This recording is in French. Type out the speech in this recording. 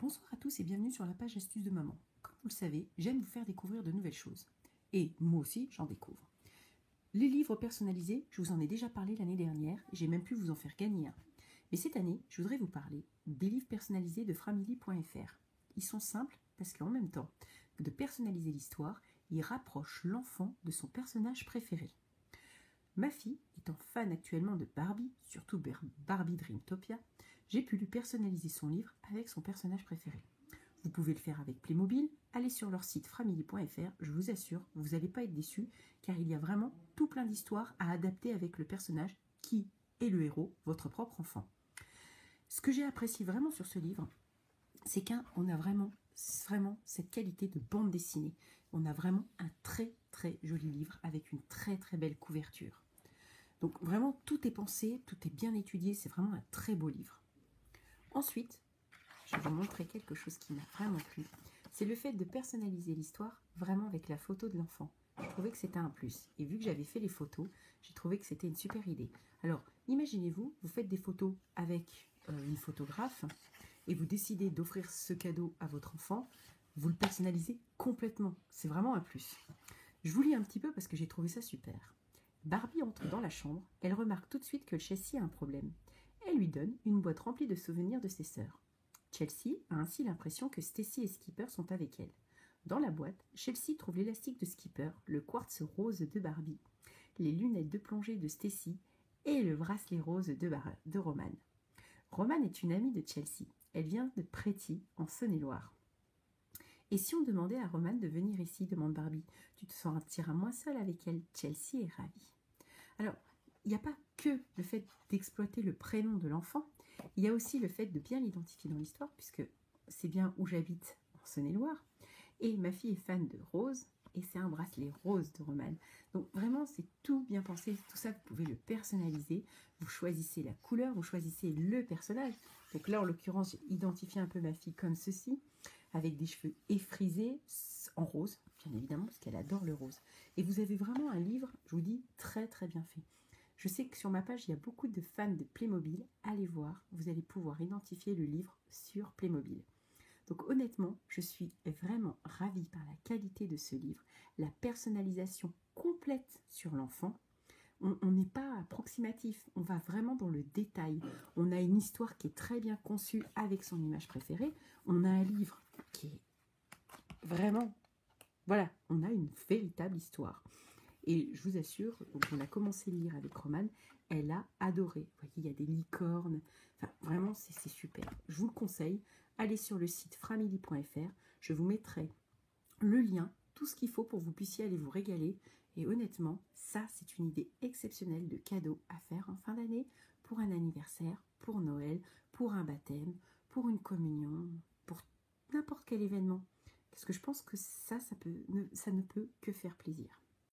Bonsoir à tous et bienvenue sur la page Astuces de Maman. Comme vous le savez, j'aime vous faire découvrir de nouvelles choses. Et moi aussi, j'en découvre. Les livres personnalisés, je vous en ai déjà parlé l'année dernière et j'ai même pu vous en faire gagner un. Mais cette année, je voudrais vous parler des livres personnalisés de Framily.fr. Ils sont simples parce qu'en même temps que de personnaliser l'histoire, ils rapprochent l'enfant de son personnage préféré. Ma fille, étant fan actuellement de Barbie, surtout Barbie Dreamtopia, j'ai pu lui personnaliser son livre avec son personnage préféré. Vous pouvez le faire avec Playmobil, allez sur leur site framily.fr, je vous assure, vous n'allez pas être déçus, car il y a vraiment tout plein d'histoires à adapter avec le personnage qui est le héros, votre propre enfant. Ce que j'ai apprécié vraiment sur ce livre, c'est qu'on a vraiment cette qualité de bande dessinée. On a vraiment un très très joli livre avec une très très belle couverture. Donc vraiment tout est pensé, tout est bien étudié, c'est vraiment un très beau livre. Ensuite, je vais vous montrer quelque chose qui m'a vraiment plu. C'est le fait de personnaliser l'histoire vraiment avec la photo de l'enfant. Je trouvais que c'était un plus. Et vu que j'avais fait les photos, j'ai trouvé que c'était une super idée. Alors, imaginez-vous, vous faites des photos avec une photographe et vous décidez d'offrir ce cadeau à votre enfant. Vous le personnalisez complètement. C'est vraiment un plus. Je vous lis un petit peu parce que j'ai trouvé ça super. Barbie entre dans la chambre. Elle remarque tout de suite que Chelsea a un problème. Elle lui donne une boîte remplie de souvenirs de ses sœurs. Chelsea a ainsi l'impression que Stacy et Skipper sont avec elle. Dans la boîte, Chelsea trouve l'élastique de Skipper, le quartz rose de Barbie, les lunettes de plongée de Stacy et le bracelet rose de Roman. Roman est une amie de Chelsea. Elle vient de Pretty, en Saône-et-Loire. « Et si on demandait à Roman de venir ici ?» demande Barbie. « Tu te sentiras moins seule avec elle. » Chelsea est ravie. Alors, il n'y a pas que le fait d'exploiter le prénom de l'enfant, il y a aussi le fait de bien l'identifier dans l'histoire, puisque c'est bien où j'habite en Saône-et-Loire. Et ma fille est fan de rose, et c'est un bracelet rose de Roman. Donc vraiment, c'est tout bien pensé. Tout ça, vous pouvez le personnaliser. Vous choisissez la couleur, vous choisissez le personnage. Donc là, en l'occurrence, j'ai identifié un peu ma fille comme ceci, avec des cheveux effrisés, en rose, bien évidemment, parce qu'elle adore le rose. Et vous avez vraiment un livre, je vous dis, très très bien fait. Je sais que sur ma page, il y a beaucoup de fans de Playmobil. Allez voir, vous allez pouvoir identifier le livre sur Playmobil. Donc honnêtement, je suis vraiment ravie par la qualité de ce livre, la personnalisation complète sur l'enfant. On n'est pas approximatif, on va vraiment dans le détail. On a une histoire qui est très bien conçue avec son image préférée. On a un livre qui est vraiment... Voilà, on a une véritable histoire. Et je vous assure, on a commencé à lire avec Roman, elle a adoré. Vous voyez, il y a des licornes. Enfin, vraiment, c'est super. Je vous le conseille. Allez sur le site framily.fr. Je vous mettrai le lien, tout ce qu'il faut pour que vous puissiez aller vous régaler. Et honnêtement, ça, c'est une idée exceptionnelle de cadeau à faire en fin d'année pour un anniversaire, pour Noël, pour un baptême, pour une communion, pour n'importe quel événement. Parce que je pense que ça ne peut que faire plaisir.